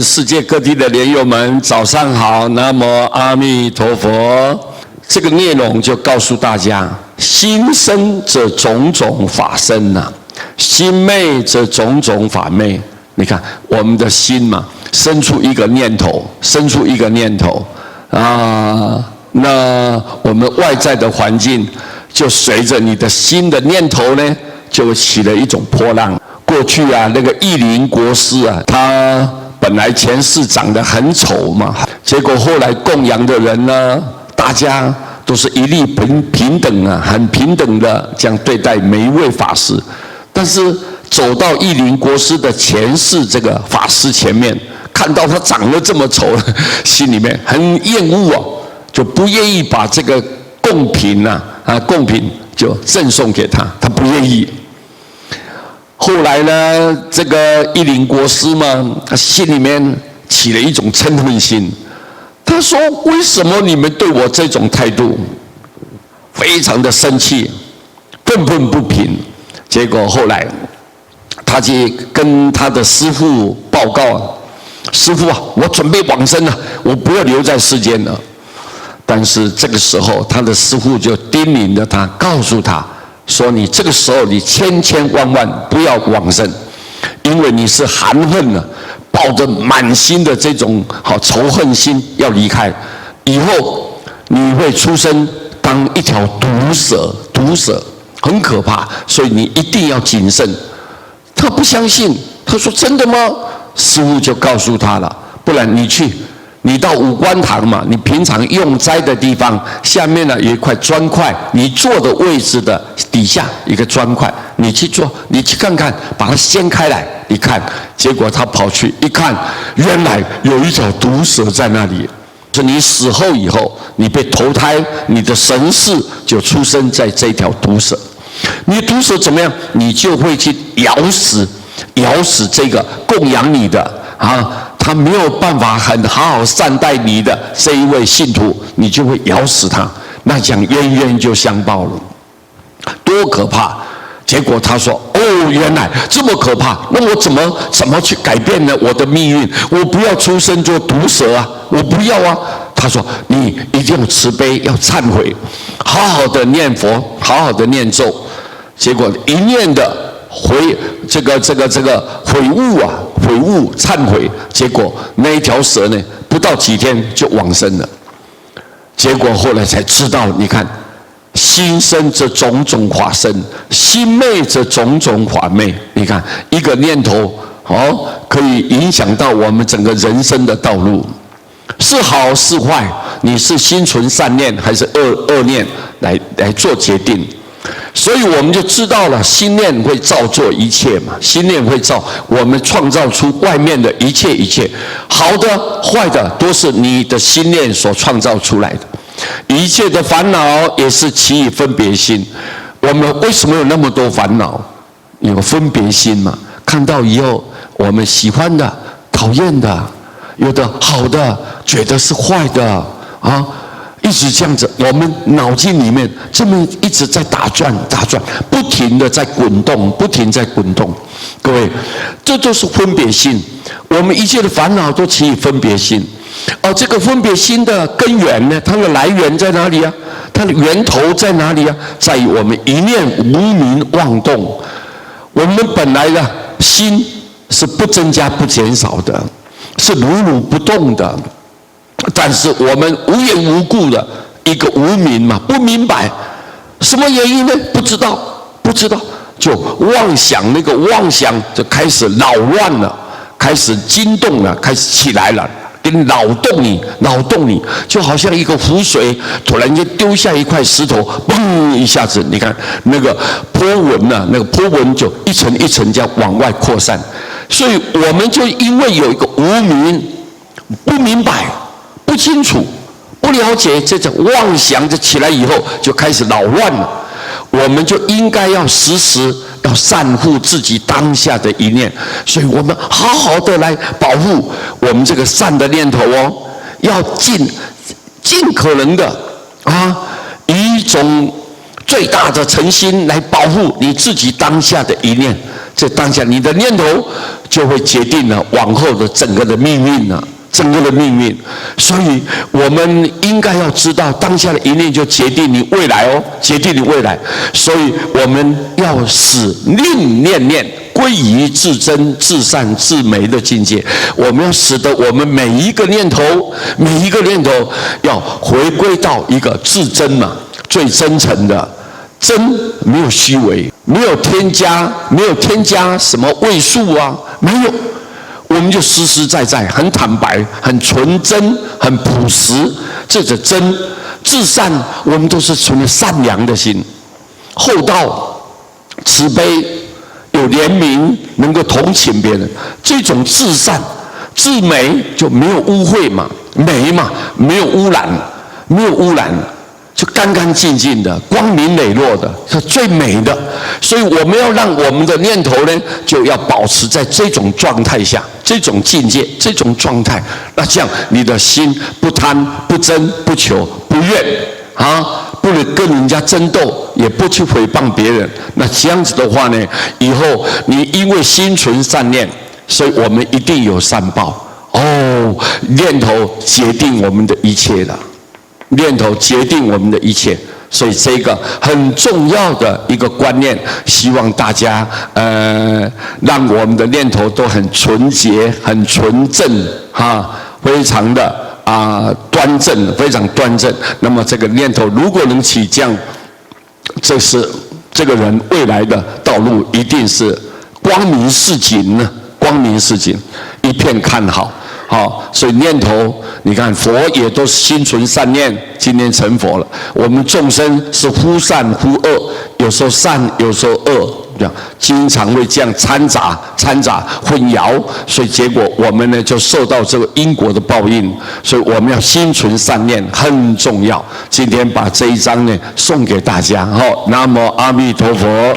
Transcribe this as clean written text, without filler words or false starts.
世界各地的莲友们，早上好，南无阿弥陀佛。这个内容就告诉大家：心生则种种法生呐，心昧则种种法昧。你看我们的心嘛，生出一个念头，那我们外在的环境就随着你的心的念头呢，就起了一种波浪。过去啊，那个义林国师啊，他本来前世长得很丑嘛，结果后来供养的人呢，大家都是一律平等啊，很平等的这样对待每一位法师。但是走到义林国师的前世这个法师前面，看到他长得这么丑，心里面很厌恶哦，就不愿意把这个贡品就赠送给他，他不愿意。后来呢，这个义林国师嘛，他心里面起了一种嗔恨心。他说：“为什么你们对我这种态度？”非常的生气，愤愤不平。结果后来，他就跟他的师父报告：“师父啊，我准备往生了，我不要留在世间了。”但是这个时候，他的师父就叮咛着他，告诉他说：“你这个时候你千万不要往生，因为你是含恨了，抱着满心的这种仇恨心要离开，以后你会出生当一条毒蛇，很可怕，所以你一定要谨慎。”他不相信，他说：“真的吗？”师父就告诉他了：“不然你到五官堂嘛，你平常用斋的地方下面呢有一块砖块，你坐的位置的底下一个砖块，你去坐，你去看看，把它掀开来，你看。”结果他跑去一看，原来有一条毒蛇在那里。是你死后以后，你被投胎，你的神识就出生在这条毒蛇。你毒蛇怎么样？你就会去咬死这个供养你的他没有办法很好好善待你的这一位信徒，你就会咬死他，那讲冤冤就相报了，多可怕！结果他说：“哦，原来这么可怕，那我怎么去改变呢？我的命运，我不要出生做毒蛇啊，我不要啊！”他说：“你一定要慈悲，要忏悔，好好的念佛，好好的念咒。”结果一念的这个悔悟忏悔，结果那一条蛇呢，不到几天就往生了。结果后来才知道，你看，心生则种种法生，心昧则种种法昧。你看一个念头可以影响到我们整个人生的道路，是好是坏，你是心存善念还是恶念来做决定。所以我们就知道了，心念会造作一切嘛，心念会造我们创造出外面的一切，好的坏的都是你的心念所创造出来的。一切的烦恼也是起于分别心。我们为什么有那么多烦恼？有分别心嘛，看到以后我们喜欢的、讨厌的，有的好的觉得是坏的一直这样子，我们脑筋里面这么一直在打转，不停的在滚动。各位，这就是分别心。我们一切的烦恼都起于分别心。这个分别心的根源呢，它的来源在哪里啊？它的源头在哪里啊？在于我们一念无明妄动。我们本来的心是不增加不减少的，是如不动的。但是我们无缘无故的一个无明嘛，不明白什么原因呢？不知道，就妄想，那个妄想就开始扰乱了，开始惊动了，开始起来了，给你扰动你，就好像一个湖水突然间丢下一块石头，嘣一下子，你看那个波纹就一层一层这样往外扩散。所以我们就因为有一个无明，不明白。不清楚、不了解，这种妄想就起来以后，就开始扰乱了。我们就应该要时时要善护自己当下的一念，所以我们好好的来保护我们这个善的念头要尽可能的以一种最大的诚心来保护你自己当下的一念。这当下你的念头就会决定了往后的整个的命运了。整个的命运，所以我们应该要知道，当下的一念就决定你未来哦，决定你未来。所以我们要使令念念归于至真、至善、至美的境界。我们要使得我们每一个念头要回归到一个至真嘛，最真诚的真，没有虚伪，没有添加什么位数啊，没有。我们就实实在在、很坦白、很纯真、很朴实，这个真至善，我们都是存着善良的心，厚道、慈悲、有怜悯，能够同情别人，这种至善、至美就没有污秽嘛，美嘛，没有污染，就干干净净的、光明磊落的，是最美的。所以我们要让我们的念头呢，就要保持在这种状态下、这种境界、这种状态。那这样你的心不贪、不争、不求、不怨啊，不能跟人家争斗，也不去诽谤别人。那这样子的话呢，以后你因为心存善念，所以我们一定有善报。哦，念头决定我们的一切的。念头决定我们的一切，所以这个很重要的一个观念，希望大家让我们的念头都很纯洁、很纯正非常的端正，非常端正。那么这个念头如果能起降，这是这个人未来的道路一定是光明似锦呢，光明似锦，一片看好。好，所以念头，你看佛也都是心存善念，今天成佛了。我们众生是忽善忽恶，有时候善，有时候恶，这样经常会这样掺杂混淆，所以结果我们呢就受到这个因果的报应。所以我们要心存善念很重要。今天把这一章呢送给大家。好，南无阿弥陀佛。